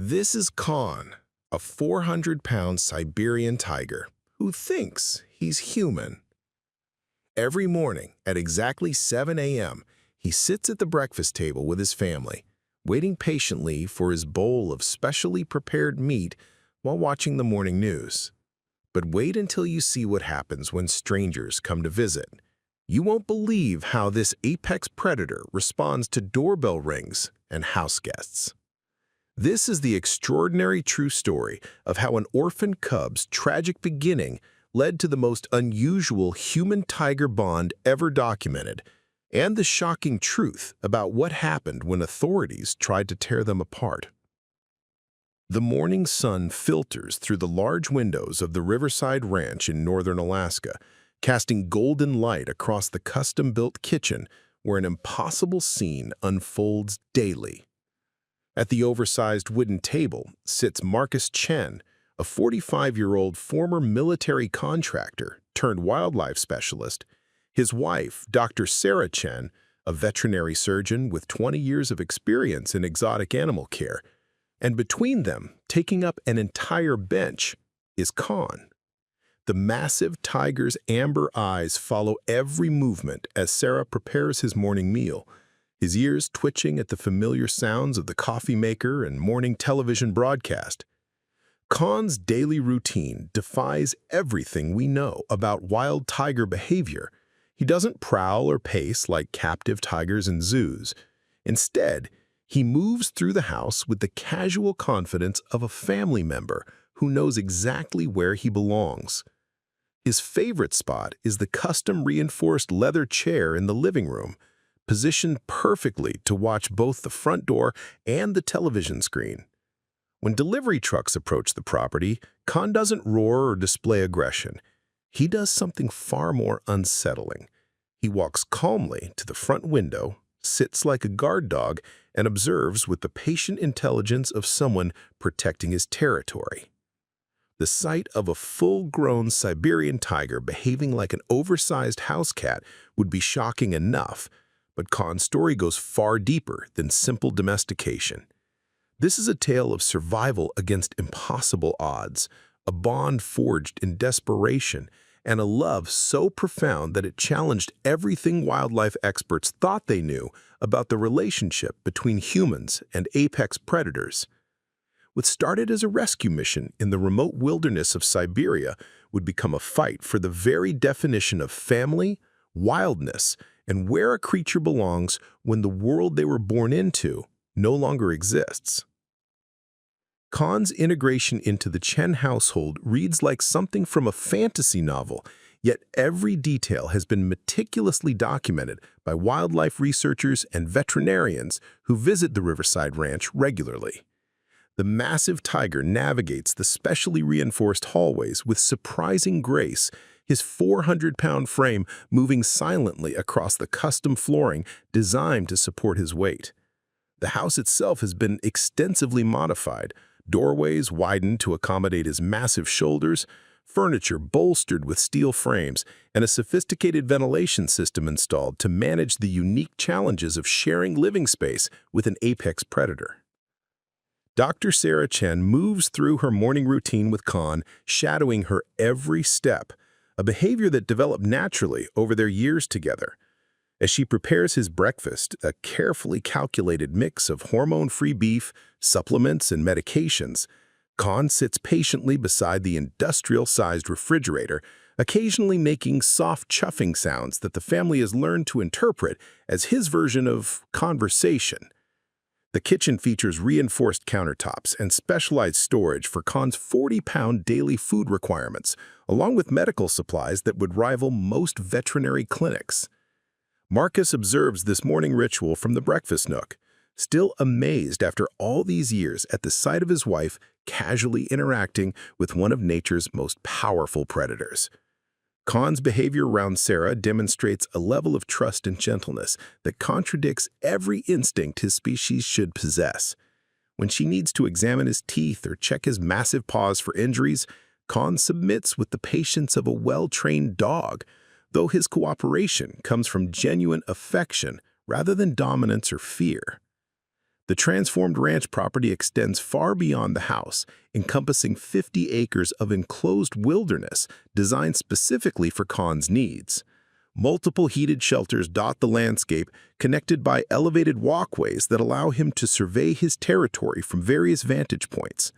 This is Khan, a 400-pound Siberian tiger who thinks he's human. Every morning at exactly 7 a.m., he sits at the breakfast table with his family, waiting patiently for his bowl of specially prepared meat while watching the morning news. But wait until you see what happens when strangers come to visit. You won't believe how this apex predator responds to doorbell rings and house guests. This is the extraordinary true story of how an orphaned cub's tragic beginning led to the most unusual human-tiger bond ever documented, and the shocking truth about what happened when authorities tried to tear them apart. The morning sun filters through the large windows of the Riverside Ranch in northern Alaska, casting golden light across the custom-built kitchen where an impossible scene unfolds daily. At the oversized wooden table sits Marcus Chen, a 45-year-old former military contractor turned wildlife specialist, his wife, Dr. Sarah Chen, a veterinary surgeon with 20 years of experience in exotic animal care, and between them, taking up an entire bench, is Khan. The massive tiger's amber eyes follow every movement as Sarah prepares his morning meal, his ears twitching at the familiar sounds of the coffee maker and morning television broadcast. Khan's daily routine defies everything we know about wild tiger behavior. He doesn't prowl or pace like captive tigers in zoos. Instead, he moves through the house with the casual confidence of a family member who knows exactly where he belongs. His favorite spot is the custom-reinforced leather chair in the living room, positioned perfectly to watch both the front door and the television screen. When delivery trucks approach the property, Khan doesn't roar or display aggression. He does something far more unsettling. He walks calmly to the front window, sits like a guard dog, and observes with the patient intelligence of someone protecting his territory. The sight of a full-grown Siberian tiger behaving like an oversized house cat would be shocking enough, but Khan's story goes far deeper than simple domestication. This is a tale of survival against impossible odds, a bond forged in desperation, and a love so profound that it challenged everything wildlife experts thought they knew about the relationship between humans and apex predators. What started as a rescue mission in the remote wilderness of Siberia would become a fight for the very definition of family, wildness, and where a creature belongs when the world they were born into no longer exists. Khan's integration into the Chen household reads like something from a fantasy novel, yet every detail has been meticulously documented by wildlife researchers and veterinarians who visit the Riverside Ranch regularly. The massive tiger navigates the specially reinforced hallways with surprising grace, his 400-pound frame moving silently across the custom flooring designed to support his weight. The house itself has been extensively modified, doorways widened to accommodate his massive shoulders, furniture bolstered with steel frames, and a sophisticated ventilation system installed to manage the unique challenges of sharing living space with an apex predator. Dr. Sarah Chen moves through her morning routine with Khan, shadowing her every step, a behavior that developed naturally over their years together. As she prepares his breakfast, a carefully calculated mix of hormone-free beef, supplements, and medications, Khan sits patiently beside the industrial-sized refrigerator, occasionally making soft chuffing sounds that the family has learned to interpret as his version of conversation. The kitchen features reinforced countertops and specialized storage for Khan's 40-pound daily food requirements, along with medical supplies that would rival most veterinary clinics. Marcus observes this morning ritual from the breakfast nook, still amazed after all these years at the sight of his wife casually interacting with one of nature's most powerful predators. Khan's behavior around Sarah demonstrates a level of trust and gentleness that contradicts every instinct his species should possess. When she needs to examine his teeth or check his massive paws for injuries, Khan submits with the patience of a well-trained dog, though his cooperation comes from genuine affection rather than dominance or fear. The transformed ranch property extends far beyond the house, encompassing 50 acres of enclosed wilderness designed specifically for Khan's needs. Multiple heated shelters dot the landscape, connected by elevated walkways that allow him to survey his territory from various vantage points.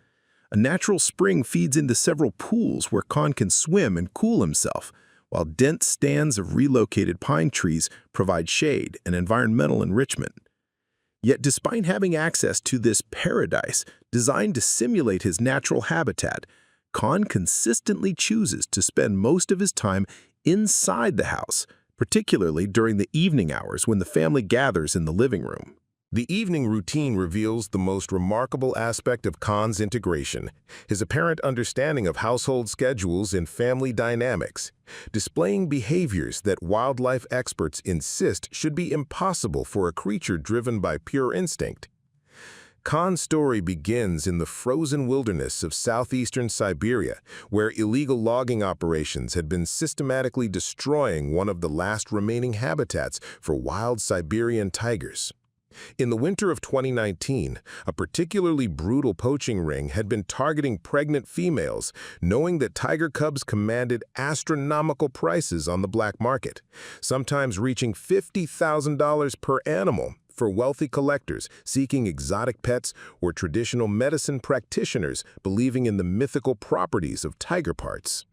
A natural spring feeds into several pools where Khan can swim and cool himself, while dense stands of relocated pine trees provide shade and environmental enrichment. Yet despite having access to this paradise designed to simulate his natural habitat, Khan consistently chooses to spend most of his time inside the house, particularly during the evening hours when the family gathers in the living room. The evening routine reveals the most remarkable aspect of Khan's integration, his apparent understanding of household schedules and family dynamics, displaying behaviors that wildlife experts insist should be impossible for a creature driven by pure instinct. Khan's story begins in the frozen wilderness of southeastern Siberia, where illegal logging operations had been systematically destroying one of the last remaining habitats for wild Siberian tigers. In the winter of 2019, a particularly brutal poaching ring had been targeting pregnant females, knowing that tiger cubs commanded astronomical prices on the black market, sometimes reaching $50,000 per animal for wealthy collectors seeking exotic pets or traditional medicine practitioners believing in the mythical properties of tiger parts.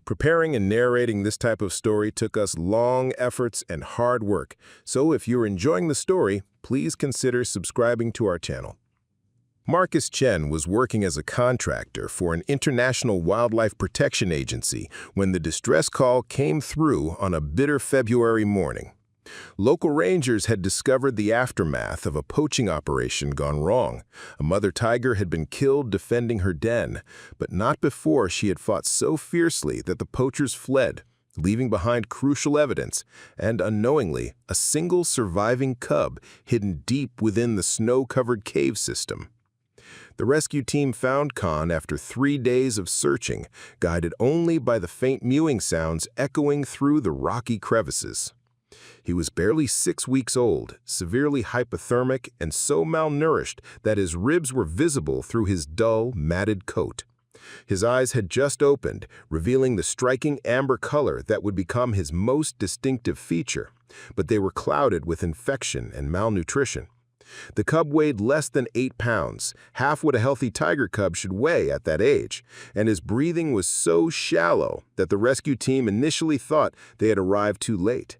Preparing and narrating this type of story took us long efforts and hard work, so if you're enjoying the story, please consider subscribing to our channel. Marcus Chen was working as a contractor for an international wildlife protection agency when the distress call came through on a bitter February morning. Local rangers had discovered the aftermath of a poaching operation gone wrong. A mother tiger had been killed defending her den, but not before she had fought so fiercely that the poachers fled, leaving behind crucial evidence and, unknowingly, a single surviving cub hidden deep within the snow-covered cave system. The rescue team found Khan after 3 days of searching, guided only by the faint mewing sounds echoing through the rocky crevices. He was barely 6 weeks old, severely hypothermic, and so malnourished that his ribs were visible through his dull, matted coat. His eyes had just opened, revealing the striking amber color that would become his most distinctive feature, but they were clouded with infection and malnutrition. The cub weighed less than 8 pounds, half what a healthy tiger cub should weigh at that age, and his breathing was so shallow that the rescue team initially thought they had arrived too late.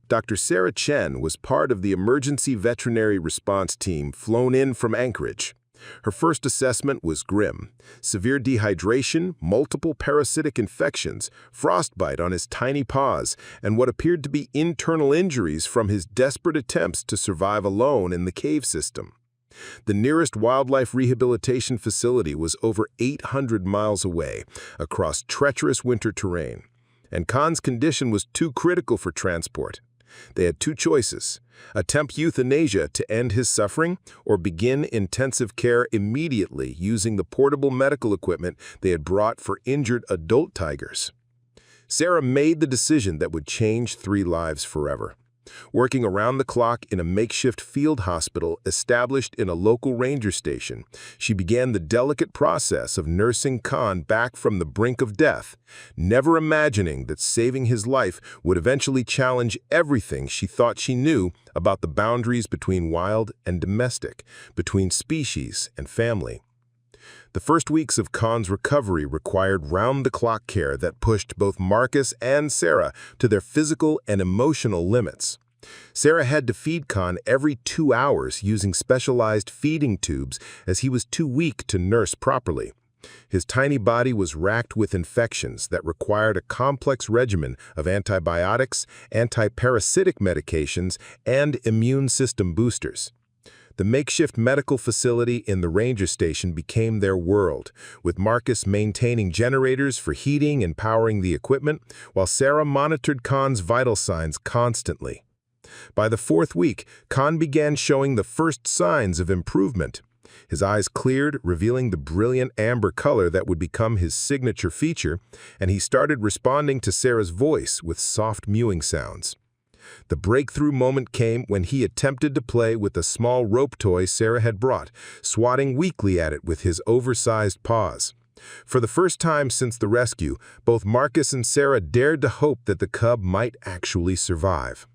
Dr. Sarah Chen was part of the emergency veterinary response team flown in from Anchorage. Her first assessment was grim: severe dehydration, multiple parasitic infections, frostbite on his tiny paws, and what appeared to be internal injuries from his desperate attempts to survive alone in the cave system. The nearest wildlife rehabilitation facility was over 800 miles away, across treacherous winter terrain, and Khan's condition was too critical for transport. They had 2 choices: attempt euthanasia to end his suffering, or begin intensive care immediately using the portable medical equipment they had brought for injured adult tigers. Sarah made the decision that would change 3 lives forever. Working around the clock in a makeshift field hospital established in a local ranger station, she began the delicate process of nursing Khan back from the brink of death, never imagining that saving his life would eventually challenge everything she thought she knew about the boundaries between wild and domestic, between species and family. The first weeks of Khan's recovery required round-the-clock care that pushed both Marcus and Sarah to their physical and emotional limits. Sarah had to feed Khan every 2 hours using specialized feeding tubes as he was too weak to nurse properly. His tiny body was racked with infections that required a complex regimen of antibiotics, anti-parasitic medications, and immune system boosters. The makeshift medical facility in the ranger station became their world, with Marcus maintaining generators for heating and powering the equipment, while Sarah monitored Khan's vital signs constantly. By the 4th week, Khan began showing the first signs of improvement. His eyes cleared, revealing the brilliant amber color that would become his signature feature, and he started responding to Sarah's voice with soft mewing sounds. The breakthrough moment came when he attempted to play with the small rope toy Sarah had brought, swatting weakly at it with his oversized paws. For the first time since the rescue, both Marcus and Sarah dared to hope that the cub might actually survive.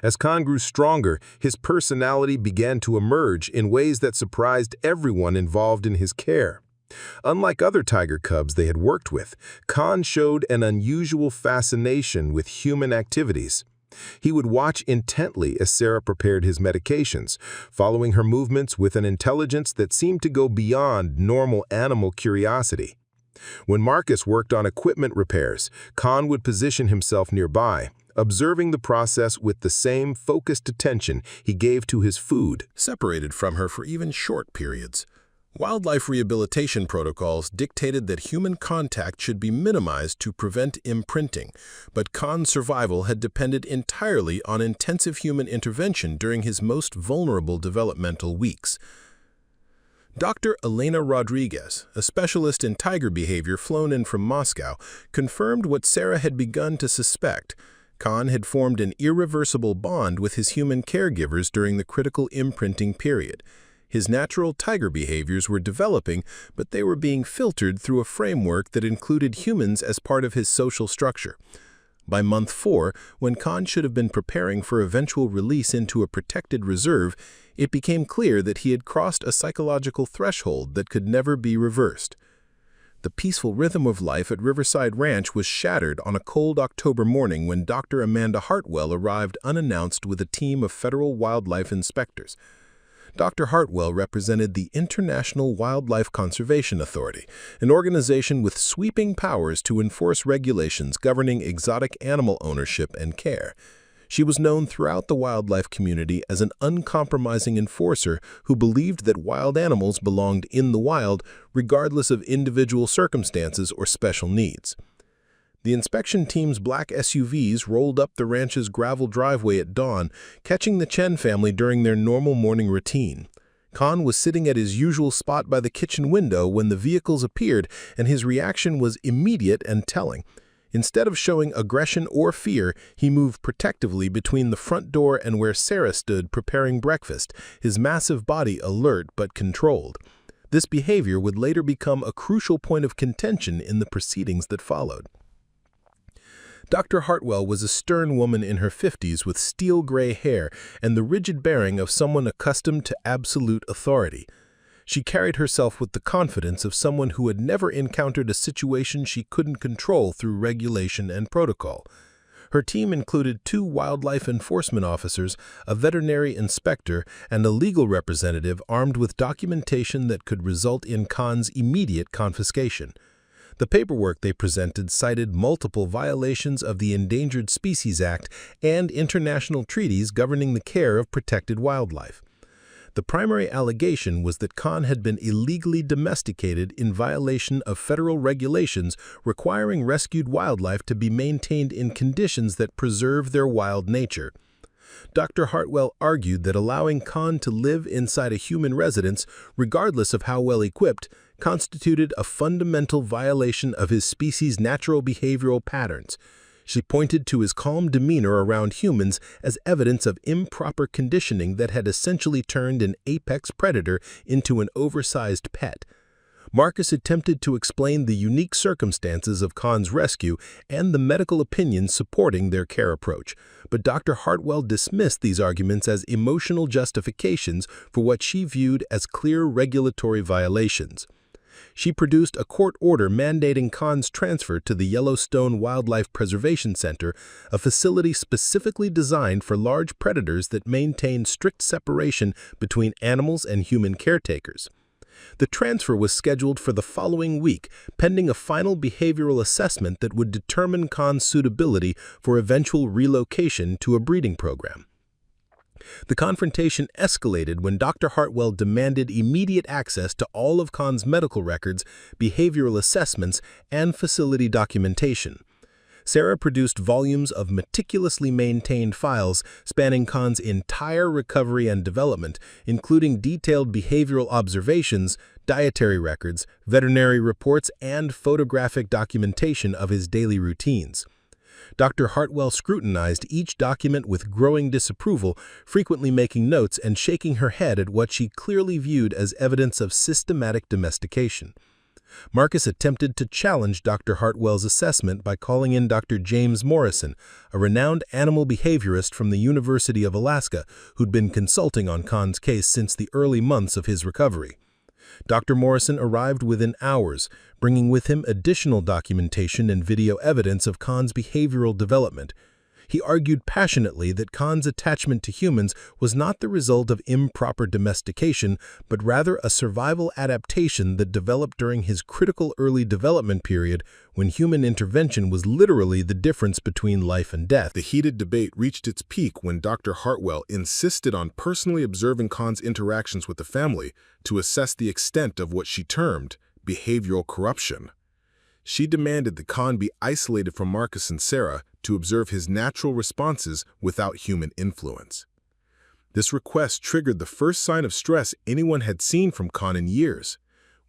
As Con grew stronger, his personality began to emerge in ways that surprised everyone involved in his care. Unlike other tiger cubs they had worked with, Con showed an unusual fascination with human activities. He would watch intently as Sarah prepared his medications, following her movements with an intelligence that seemed to go beyond normal animal curiosity. When Marcus worked on equipment repairs, Con would position himself nearby, observing the process with the same focused attention he gave to his food. Separated from her for even short periods. Wildlife rehabilitation protocols dictated that human contact should be minimized to prevent imprinting, but Con's survival had depended entirely on intensive human intervention during his most vulnerable developmental weeks. Dr. Elena Rodriguez, a specialist in tiger behavior flown in from Moscow, confirmed what Sarah had begun to suspect. Con had formed an irreversible bond with his human caregivers during the critical imprinting period. His natural tiger behaviors were developing, but they were being filtered through a framework that included humans as part of his social structure. By month 4, when Con should have been preparing for eventual release into a protected reserve, it became clear that he had crossed a psychological threshold that could never be reversed. The peaceful rhythm of life at Riverside Ranch was shattered on a cold October morning when Dr. Amanda Hartwell arrived unannounced with a team of federal wildlife inspectors. Dr. Hartwell represented the International Wildlife Conservation Authority, an organization with sweeping powers to enforce regulations governing exotic animal ownership and care. She was known throughout the wildlife community as an uncompromising enforcer who believed that wild animals belonged in the wild, regardless of individual circumstances or special needs. The inspection team's black SUVs rolled up the ranch's gravel driveway at dawn, catching the Chen family during their normal morning routine. Con was sitting at his usual spot by the kitchen window when the vehicles appeared, and his reaction was immediate and telling. Instead of showing aggression or fear, he moved protectively between the front door and where Sarah stood preparing breakfast, his massive body alert but controlled. This behavior would later become a crucial point of contention in the proceedings that followed. Dr. Hartwell was a stern woman in her 50s with steel-gray hair and the rigid bearing of someone accustomed to absolute authority. She carried herself with the confidence of someone who had never encountered a situation she couldn't control through regulation and protocol. Her team included 2 wildlife enforcement officers, a veterinary inspector, and a legal representative armed with documentation that could result in Con's immediate confiscation. The paperwork they presented cited multiple violations of the Endangered Species Act and international treaties governing the care of protected wildlife. The primary allegation was that Con had been illegally domesticated in violation of federal regulations requiring rescued wildlife to be maintained in conditions that preserve their wild nature. Dr. Hartwell argued that allowing Con to live inside a human residence, regardless of how well equipped, constituted a fundamental violation of his species' natural behavioral patterns. She pointed to his calm demeanor around humans as evidence of improper conditioning that had essentially turned an apex predator into an oversized pet. Marcus attempted to explain the unique circumstances of Con's rescue and the medical opinions supporting their care approach, but Dr. Hartwell dismissed these arguments as emotional justifications for what she viewed as clear regulatory violations. She produced a court order mandating Con's transfer to the Yellowstone Wildlife Preservation Center, a facility specifically designed for large predators that maintain strict separation between animals and human caretakers. The transfer was scheduled for the following week, pending a final behavioral assessment that would determine Con's suitability for eventual relocation to a breeding program. The confrontation escalated when Dr. Hartwell demanded immediate access to all of Con's medical records, behavioral assessments, and facility documentation. Sarah produced volumes of meticulously maintained files spanning Con's entire recovery and development, including detailed behavioral observations, dietary records, veterinary reports, and photographic documentation of his daily routines. Dr. Hartwell scrutinized each document with growing disapproval, frequently making notes and shaking her head at what she clearly viewed as evidence of systematic domestication. Marcus attempted to challenge Dr. Hartwell's assessment by calling in Dr. James Morrison, a renowned animal behaviorist from the University of Alaska who'd been consulting on Khan's case since the early months of his recovery. Dr. Morrison arrived within hours, bringing with him additional documentation and video evidence of Khan's behavioral development. He argued passionately that Khan's attachment to humans was not the result of improper domestication, but rather a survival adaptation that developed during his critical early development period when human intervention was literally the difference between life and death. The heated debate reached its peak when Dr. Hartwell insisted on personally observing Khan's interactions with the family to assess the extent of what she termed behavioral corruption. She demanded that Khan be isolated from Marcus and Sarah to observe his natural responses without human influence. This request triggered the first sign of stress anyone had seen from Khan in years.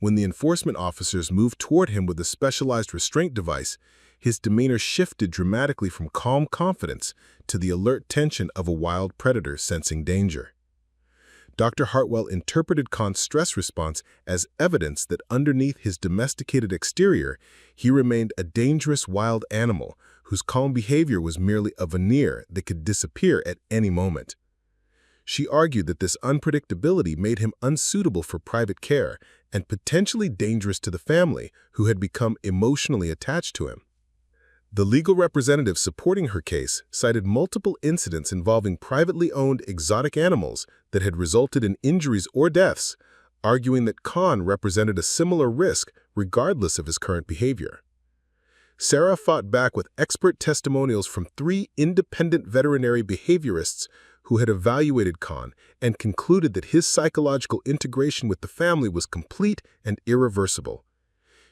When the enforcement officers moved toward him with a specialized restraint device, his demeanor shifted dramatically from calm confidence to the alert tension of a wild predator sensing danger. Dr. Hartwell interpreted Khan's stress response as evidence that underneath his domesticated exterior, he remained a dangerous wild animal whose calm behavior was merely a veneer that could disappear at any moment. She argued that this unpredictability made him unsuitable for private care and potentially dangerous to the family, who had become emotionally attached to him. The legal representative supporting her case cited multiple incidents involving privately owned exotic animals that had resulted in injuries or deaths, arguing that Khan represented a similar risk regardless of his current behavior. Sarah fought back with expert testimonials from 3 independent veterinary behaviorists who had evaluated Khan and concluded that his psychological integration with the family was complete and irreversible.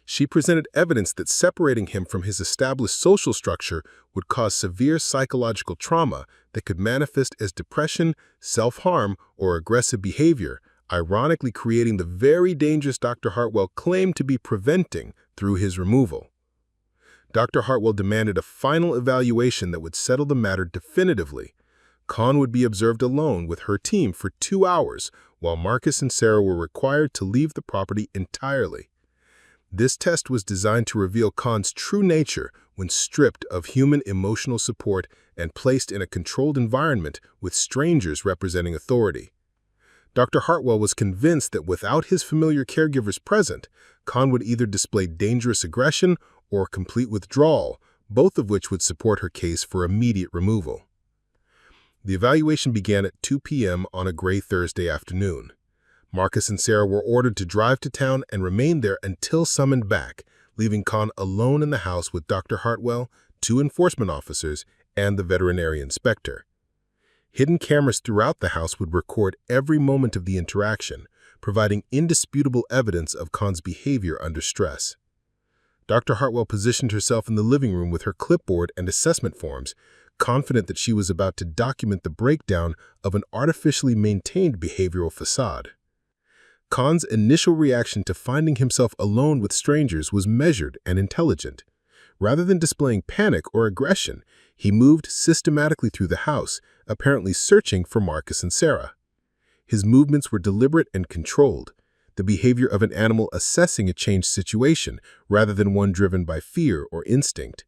She presented evidence that separating him from his established social structure would cause severe psychological trauma that could manifest as depression, self-harm, or aggressive behavior, ironically creating the very dangerous Dr. Hartwell claimed to be preventing through his removal. Dr. Hartwell demanded a final evaluation that would settle the matter definitively. Khan would be observed alone with her team for 2 hours, while Marcus and Sarah were required to leave the property entirely. This test was designed to reveal Khan's true nature when stripped of human emotional support and placed in a controlled environment with strangers representing authority. Dr. Hartwell was convinced that without his familiar caregivers present, Khan would either display dangerous aggression or complete withdrawal, both of which would support her case for immediate removal. The evaluation began at 2 p.m. on a gray Thursday afternoon. Marcus and Sarah were ordered to drive to town and remain there until summoned back, leaving Khan alone in the house with Dr. Hartwell, 2 enforcement officers, and the veterinary inspector. Hidden cameras throughout the house would record every moment of the interaction, providing indisputable evidence of Khan's behavior under stress. Dr. Hartwell positioned herself in the living room with her clipboard and assessment forms, confident that she was about to document the breakdown of an artificially maintained behavioral facade. Khan's initial reaction to finding himself alone with strangers was measured and intelligent. Rather than displaying panic or aggression, he moved systematically through the house, apparently searching for Marcus and Sarah. His movements were deliberate and controlled, the behavior of an animal assessing a changed situation rather than one driven by fear or instinct.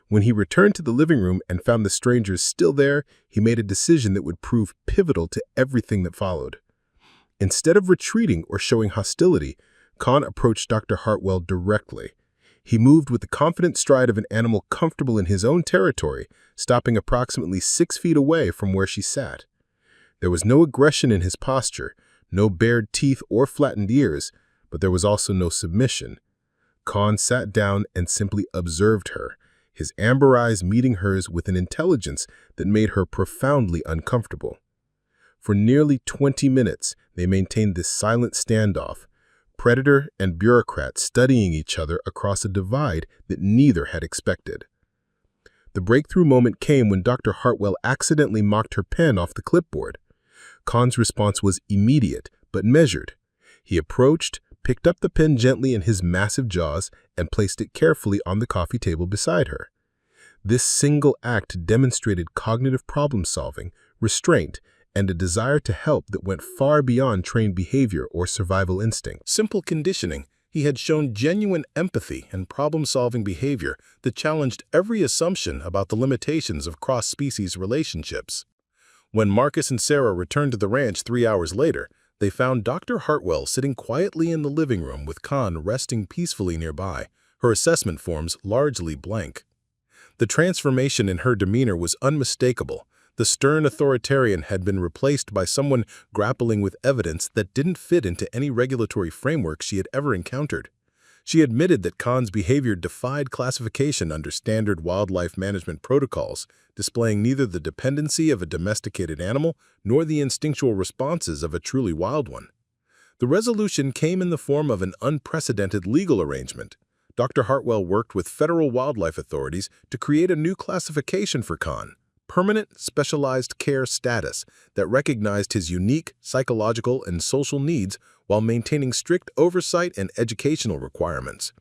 When he returned to the living room and found the strangers still there, he made a decision that would prove pivotal to everything that followed. Instead of retreating or showing hostility, Khan approached Dr. Hartwell directly. He moved with the confident stride of an animal comfortable in his own territory, stopping approximately 6 feet away from where she sat. There was no aggression in his posture, no bared teeth or flattened ears, but there was also no submission. Khan sat down and simply observed her, his amber eyes meeting hers with an intelligence that made her profoundly uncomfortable. For nearly 20 minutes, they maintained this silent standoff, predator and bureaucrat studying each other across a divide that neither had expected. The breakthrough moment came when Dr. Hartwell accidentally mocked her pen off the clipboard. Khan's response was immediate, but measured. He approached, picked up the pen gently in his massive jaws, and placed it carefully on the coffee table beside her. This single act demonstrated cognitive problem-solving, restraint, and a desire to help that went far beyond trained behavior or survival instinct. Simple conditioning, he had shown genuine empathy and problem-solving behavior that challenged every assumption about the limitations of cross-species relationships. When Marcus and Sarah returned to the ranch 3 hours later, they found Dr. Hartwell sitting quietly in the living room with Con resting peacefully nearby, her assessment forms largely blank. The transformation in her demeanor was unmistakable. The stern authoritarian had been replaced by someone grappling with evidence that didn't fit into any regulatory framework she had ever encountered. She admitted that Con's behavior defied classification under standard wildlife management protocols, displaying neither the dependency of a domesticated animal nor the instinctual responses of a truly wild one. The resolution came in the form of an unprecedented legal arrangement. Dr. Hartwell worked with federal wildlife authorities to create a new classification for Con, permanent specialized care status, that recognized his unique psychological and social needs while maintaining strict oversight and educational requirements.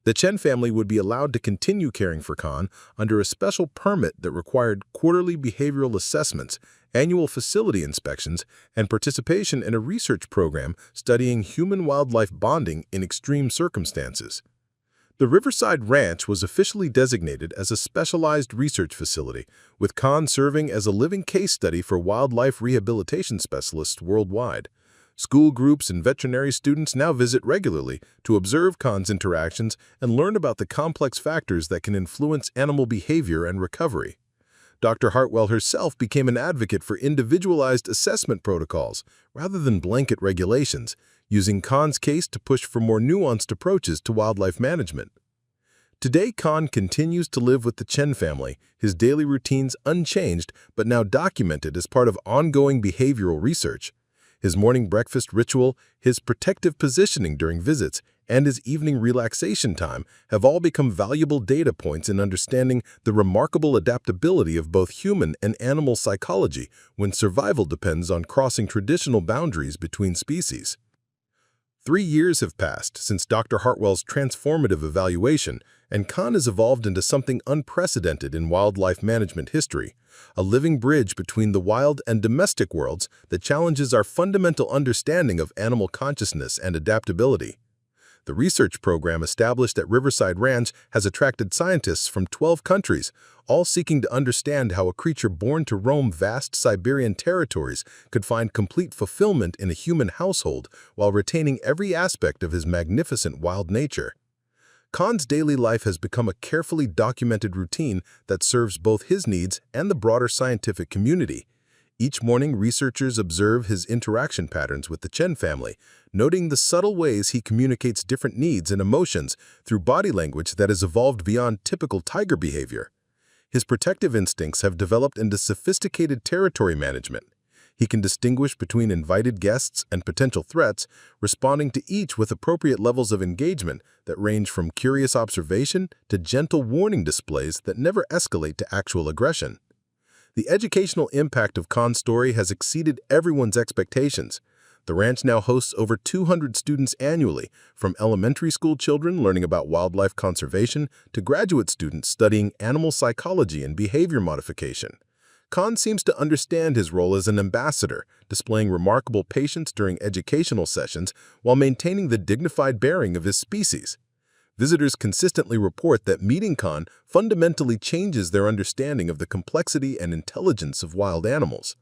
The Chen family would be allowed to continue caring for Con under a special permit that required quarterly behavioral assessments, annual facility inspections, and participation in a research program studying human-wildlife bonding in extreme circumstances. The Riverside Ranch was officially designated as a specialized research facility, with Con serving as a living case study for wildlife rehabilitation specialists worldwide. School groups and veterinary students now visit regularly to observe Con's interactions and learn about the complex factors that can influence animal behavior and recovery. Dr. Hartwell herself became an advocate for individualized assessment protocols rather than blanket regulations, using Con's case to push for more nuanced approaches to wildlife management. Today, Con continues to live with the Chen family, his daily routines unchanged but now documented as part of ongoing behavioral research. His morning breakfast ritual, his protective positioning during visits, and his evening relaxation time have all become valuable data points in understanding the remarkable adaptability of both human and animal psychology when survival depends on crossing traditional boundaries between species. 3 years have passed since Dr. Hartwell's transformative evaluation, and Con has evolved into something unprecedented in wildlife management history, a living bridge between the wild and domestic worlds that challenges our fundamental understanding of animal consciousness and adaptability. The research program established at Riverside Ranch has attracted scientists from 12 countries, all seeking to understand how a creature born to roam vast Siberian territories could find complete fulfillment in a human household while retaining every aspect of his magnificent wild nature. Con's daily life has become a carefully documented routine that serves both his needs and the broader scientific community. Each morning, researchers observe his interaction patterns with the Chen family, noting the subtle ways he communicates different needs and emotions through body language that has evolved beyond typical tiger behavior. His protective instincts have developed into sophisticated territory management. He can distinguish between invited guests and potential threats, responding to each with appropriate levels of engagement that range from curious observation to gentle warning displays that never escalate to actual aggression. The educational impact of Con's story has exceeded everyone's expectations. The ranch now hosts over 200 students annually, from elementary school children learning about wildlife conservation to graduate students studying animal psychology and behavior modification. Con seems to understand his role as an ambassador, displaying remarkable patience during educational sessions while maintaining the dignified bearing of his species. Visitors consistently report that meeting Con fundamentally changes their understanding of the complexity and intelligence of wild animals.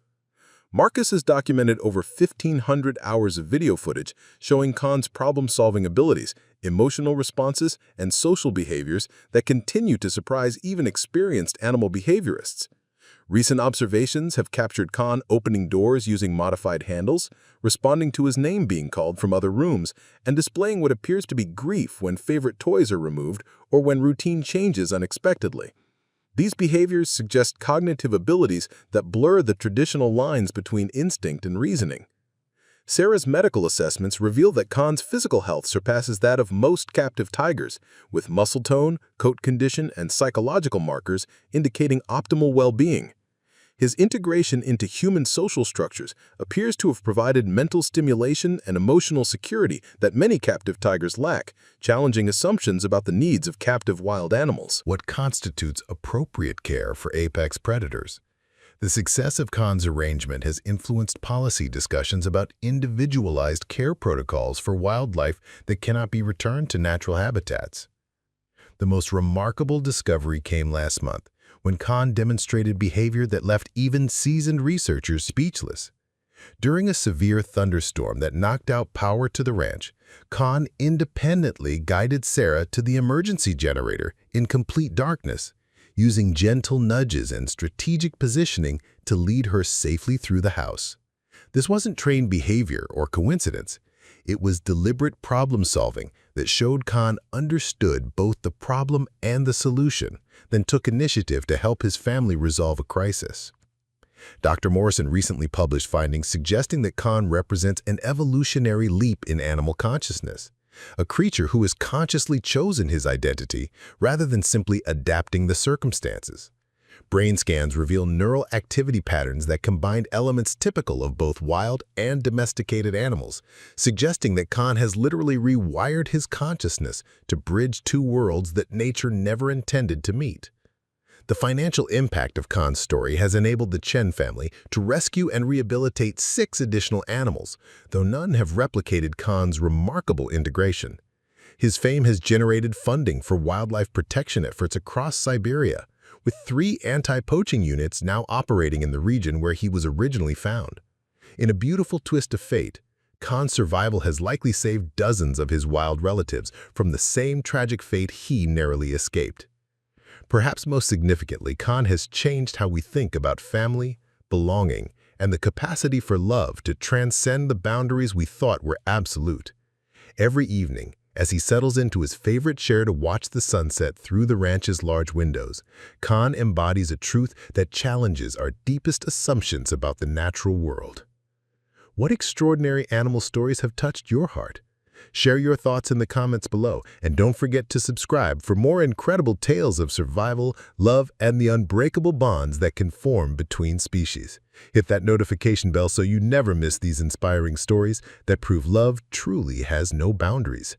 Marcus has documented over 1,500 hours of video footage showing Con's problem-solving abilities, emotional responses, and social behaviors that continue to surprise even experienced animal behaviorists. Recent observations have captured Con opening doors using modified handles, responding to his name being called from other rooms, and displaying what appears to be grief when favorite toys are removed or when routine changes unexpectedly. These behaviors suggest cognitive abilities that blur the traditional lines between instinct and reasoning. Sarah's medical assessments reveal that Con's physical health surpasses that of most captive tigers, with muscle tone, coat condition, and psychological markers indicating optimal well-being. His integration into human social structures appears to have provided mental stimulation and emotional security that many captive tigers lack, challenging assumptions about the needs of captive wild animals. What constitutes appropriate care for apex predators? The success of Khan's arrangement has influenced policy discussions about individualized care protocols for wildlife that cannot be returned to natural habitats. The most remarkable discovery came last month, when Khan demonstrated behavior that left even seasoned researchers speechless. During a severe thunderstorm that knocked out power to the ranch, Khan independently guided Sarah to the emergency generator in complete darkness, using gentle nudges and strategic positioning to lead her safely through the house. This wasn't trained behavior or coincidence. It was deliberate problem-solving that showed Khan understood both the problem and the solution, then took initiative to help his family resolve a crisis. Dr. Morrison recently published findings suggesting that Khan represents an evolutionary leap in animal consciousness, a creature who has consciously chosen his identity rather than simply adapting the circumstances. Brain scans reveal neural activity patterns that combine elements typical of both wild and domesticated animals, suggesting that Khan has literally rewired his consciousness to bridge two worlds that nature never intended to meet. The financial impact of Khan's story has enabled the Chen family to rescue and rehabilitate 6 additional animals, though none have replicated Khan's remarkable integration. His fame has generated funding for wildlife protection efforts across Siberia, with 3 anti-poaching units now operating in the region where he was originally found. In a beautiful twist of fate, Khan's survival has likely saved dozens of his wild relatives from the same tragic fate he narrowly escaped. Perhaps most significantly, Khan has changed how we think about family, belonging, and the capacity for love to transcend the boundaries we thought were absolute. Every evening, as he settles into his favorite chair to watch the sunset through the ranch's large windows, Khan embodies a truth that challenges our deepest assumptions about the natural world. What extraordinary animal stories have touched your heart? Share your thoughts in the comments below, and don't forget to subscribe for more incredible tales of survival, love, and the unbreakable bonds that can form between species. Hit that notification bell so you never miss these inspiring stories that prove love truly has no boundaries.